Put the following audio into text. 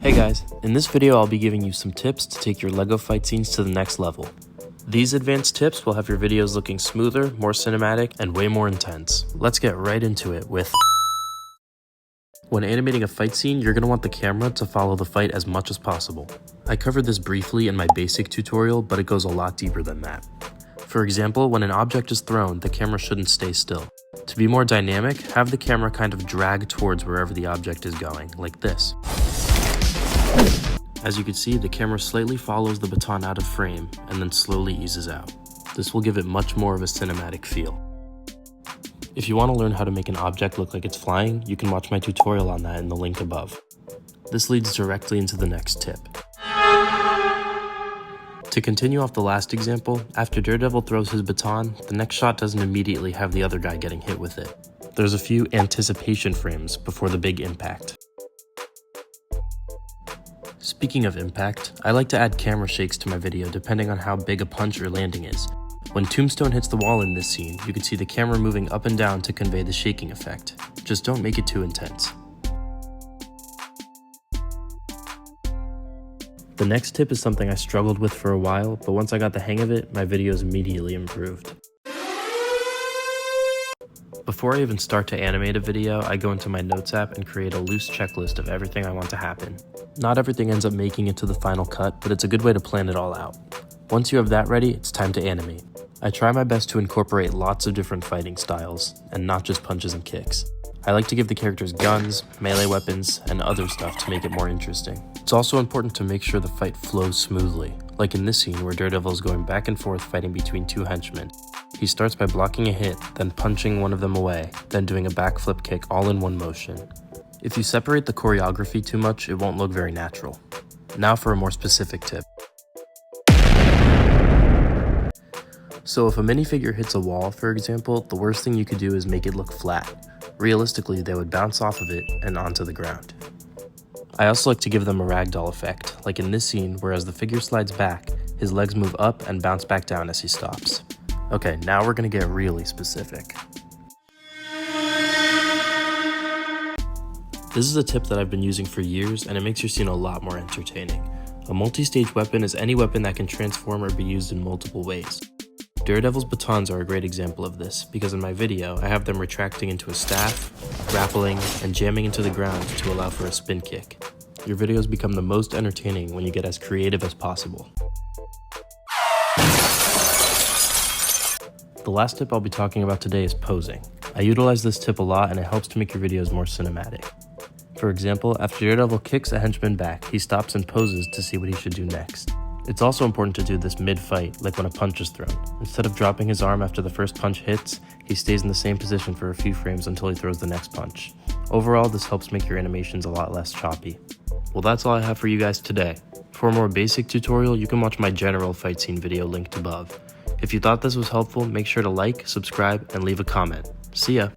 Hey guys, in this video I'll be giving you some tips to take your LEGO fight scenes to the next level. These advanced tips will have your videos looking smoother, more cinematic, and way more intense. Let's get right into it with... When animating a fight scene, you're going to want the camera to follow the fight as much as possible. I covered this briefly in my basic tutorial, but it goes a lot deeper than that. For example, when an object is thrown, the camera shouldn't stay still. To be more dynamic, have the camera kind of drag towards wherever the object is going, like this. As you can see, the camera slightly follows the baton out of frame and then slowly eases out. This will give it much more of a cinematic feel. If you want to learn how to make an object look like it's flying, you can watch my tutorial on that in the link above. This leads directly into the next tip. To continue off the last example, after Daredevil throws his baton, the next shot doesn't immediately have the other guy getting hit with it. There's a few anticipation frames before the big impact. Speaking of impact, I like to add camera shakes to my video depending on how big a punch or landing is. When Tombstone hits the wall in this scene, you can see the camera moving up and down to convey the shaking effect. Just don't make it too intense. The next tip is something I struggled with for a while, but once I got the hang of it, my videos immediately improved. Before I even start to animate a video, I go into my Notes app and create a loose checklist of everything I want to happen. Not everything ends up making it to the final cut, but it's a good way to plan it all out. Once you have that ready, it's time to animate. I try my best to incorporate lots of different fighting styles, and not just punches and kicks. I like to give the characters guns, melee weapons, and other stuff to make it more interesting. It's also important to make sure the fight flows smoothly, like in this scene where Daredevil is going back and forth fighting between two henchmen. He starts by blocking a hit, then punching one of them away, then doing a backflip kick all in one motion. If you separate the choreography too much, it won't look very natural. Now for a more specific tip. So if a minifigure hits a wall, for example, the worst thing you could do is make it look flat. Realistically, they would bounce off of it and onto the ground. I also like to give them a ragdoll effect, like in this scene where as the figure slides back, his legs move up and bounce back down as he stops. Okay, now we're gonna get really specific. This is a tip that I've been using for years, and it makes your scene a lot more entertaining. A multi-stage weapon is any weapon that can transform or be used in multiple ways. Daredevil's batons are a great example of this, because in my video, I have them retracting into a staff, grappling, and jamming into the ground to allow for a spin kick. Your videos become the most entertaining when you get as creative as possible. The last tip I'll be talking about today is posing. I utilize this tip a lot and it helps to make your videos more cinematic. For example, after Daredevil kicks a henchman back, he stops and poses to see what he should do next. It's also important to do this mid-fight, like when a punch is thrown. Instead of dropping his arm after the first punch hits, he stays in the same position for a few frames until he throws the next punch. Overall, this helps make your animations a lot less choppy. Well, that's all I have for you guys today. For a more basic tutorial, you can watch my general fight scene video linked above. If you thought this was helpful, make sure to like, subscribe, and leave a comment. See ya!